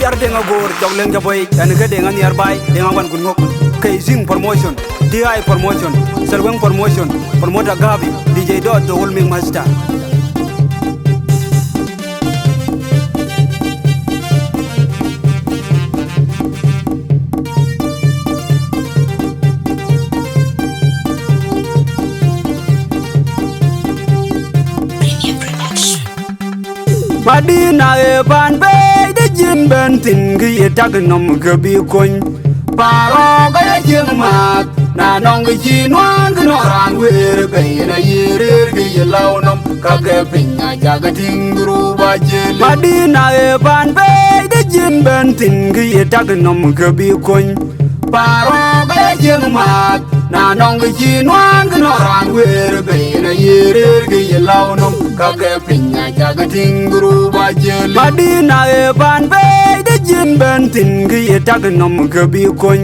yar denga gor jogleng jaboy dan ke denga Anhieerbaai denga wan gunok kaising promotion DI promotion serweng promotion promoter gabi DJ dot the whole master Madina e ban be de jin ben tin gi tag nom ge bi kon paro ga jing mat na nong gi jin wan no ran wer be na yere gi law nom ka ge pinya ja ga ting ru ba je Madina e ban be de jin ben tin gi tag nom ge bi kon paro ga jing mat na nong gi jin wan no ran wer be na yere gi law nom ka ge pinya ja ga ting ru Madina e ban be de jin ben tin gi tag nom ge bi kon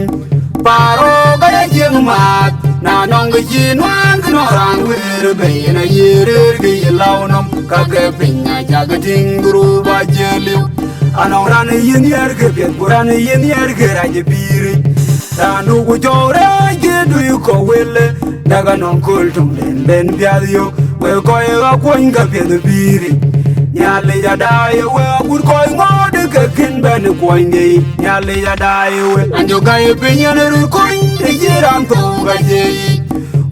paro ga jing mat na nong gi jin wan no ran wer be na yere gi law nom ka ge pinya ja ga ting ru ba je anong ran yin yer ge be buran yin yer ge ra je biri tanu gu jore ge du ko wele daga non kul tum den ben biadio we ko e ga kon ga be biri Nyale ya dai we gur koy ngode ke kin ben koy ngi nyale ya dai we anjo gay pinya ru koy e jiran to ga je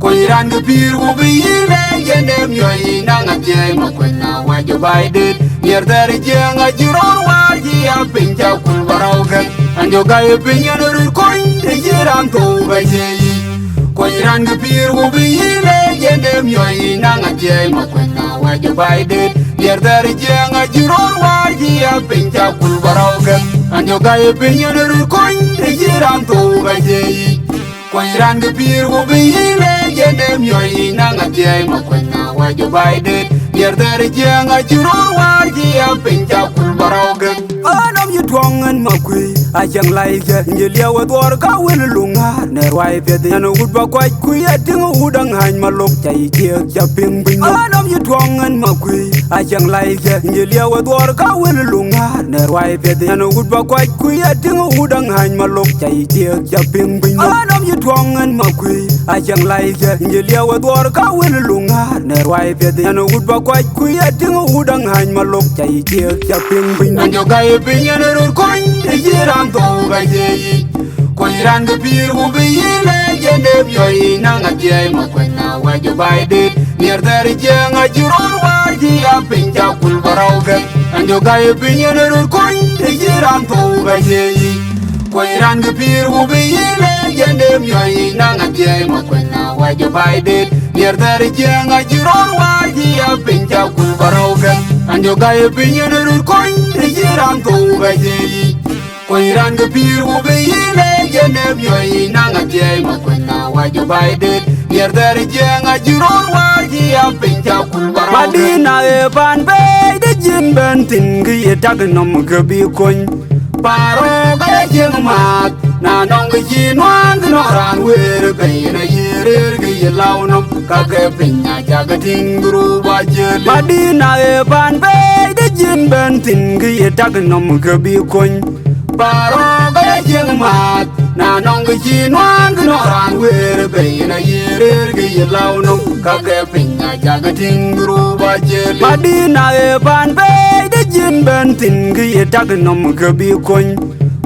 koy ran ge pir u bi le genem yoy na ngate ma koy na wa jo bai de yer dar je nga jiro wa ji ya pinja Akulbarau ge anjo gay pinya ru koy e jiran to ga je koy ran ge pir u bi le genem yoy na ngate ma koy na wa jo bai de yer dar jenga jiror warji ya pinja Akulbarau gen anjo gay pinya ru koy e jiran to ga jeyi koy ran ge pir go be le genem yoy na ngate ma koy na wa jo bai de yer dar jenga jiror warji ya pinja Akulbarau gen anom yu twongen ma kwe a jang lai ge ngelia wa dor ka wel lunga ne wai pe de no gud ba kwai ku ya ting udang han ma lok chai je ja ping bin anom yu twongen ma kwe a jang lai ge ngelia wa dor ka wel lunga ne wai pe de no gud ba kwai ku ya ting udang han ma lok chai je ja ping bin anom yu twongen ma kwe a jang lai ge ngelia wa dor ka wel lunga ne wai pe de no gud ba kwai ku ya ting udang han ma lok chai je ja ping bin anjo gay pinya ru koy e jiran to ga jeyi koy ran ge pir u bi le genem yoy na ngate ma koy na wa jo bai de yer dar jenga jiror war ji ya pinja Akulbarau ge anjo gay pinya ru koy e jiran to ga jeyi koy ran ge pir u bi le genem yoy na ngate ma koy na wa jo bai de yer dar jenga jiror war ji ya pinja Akulbarau ge anjo gay pinya ru koy e jiran to ga jeyi koy ran ge pir u bi le genem yoy na ngate ma koy na wa jo bai de yer dar jenga jiror war ji ya pinja Akulbarau Madina e ban be de jin ben tin gi tag nom ge bi kon paro ga jing mat na nong gi jin wan no ran wer be na yere gi law nom ka ge pinya ja ga ting ru ba je Madina e ban be de jin ben tin gi tag nom ge bi kon paro ga jing mat na nong gi jin wan no ran wer be na yere gi law nom ka ge pinya ja ga ting ru ba je Madina e ban be de jin ben tin gi tag nom ge bi kon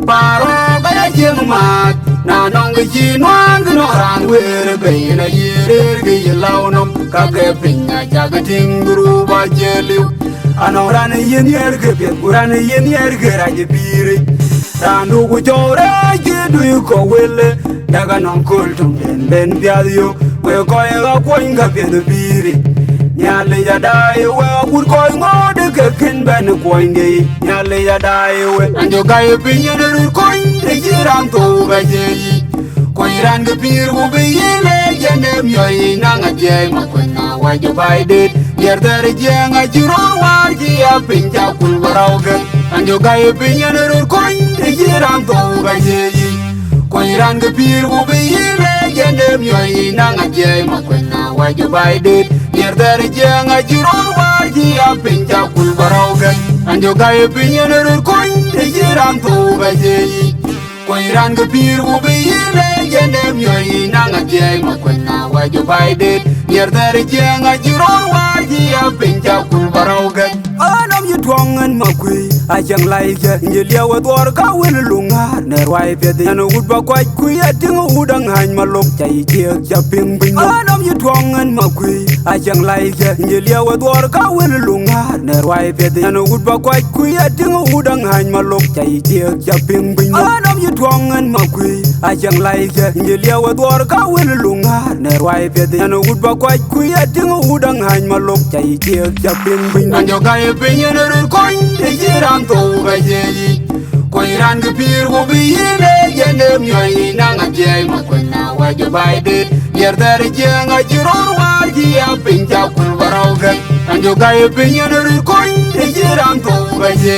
paro ga jing mat na nong gi jin wan no ran wer be na yere gi law nom ka ge pinya ja ga ting ru ba je anong ran yin yer ge be buran yin yer ge ra je biri tanu gu jore ge du ko wele daga non kul tum den ben biadio we ko e ga ko inga be biri nyale ya dai we gur ko ngode ke kin ben ko ngi nyale ya dai we anjo gay pinya ru ko e jiran to ga jeyi ko iran ge pir u bi le genem yoy na ngate ma ko na wa jo bai de yer dar jenga jiror war ji ya pinja Akulbarau ge anjo gay pinya ru ko e jiran to ga jeyi ko iran ge pir u bi le genem yoy na ngate ma ko na wa jo bai de yer dar jenga jiror war ji ya pinja Akulbarau ge anjo gay pinya ru ko de jiran to ga je ko iran ga pir u be ne jene myoy na nga je ma kwana wa jo baide yer dar je nga jiron wa ji ya pinja kul barau ga anam yu twangan ma kwe a jang lai ga je liawa dor ka wen lunga ne rwai pe de no ud ba kwai ku ya ting udang han ma lok chai je ja ping bin anam yu twangan ma kwe a jang lai ga je liawa dor ka wen lunga ne rwai pe de no ud ba kwai ku ya ting udang han ma lok chai je ja ping bin anam yu twangan ma kwe a jang lai ga je liawa dor ka wen lunga ne rwai pe de no ud ba kwai ku ya ting udang han ma lok chai je ja ping bin an jo ga e pin ne ru koin de jiran to ga je ko iran ga pir go bi ne jene myoy na nga je ma kwana wa jo baide yer dar je nga jiron wa ji ya pinja kul barau ga an jo ga e pin ne ru koin de jiran to ga je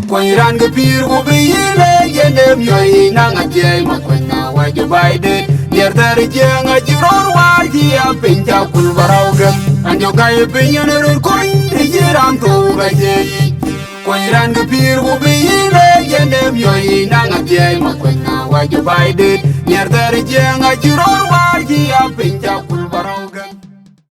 ko iran ga pir go bi ne jene myoy na nga je ma kwana wa jo baide yer dar je nga jiron wa ji ya pinja kul barau ga an jo ga e pin ne ru koin de jiran to ga je ko iran ga pir go bi ne jene myoy na nga je ma kwana wa jo baide yer dar je nga jiron wa ji ya pinja kul barau ga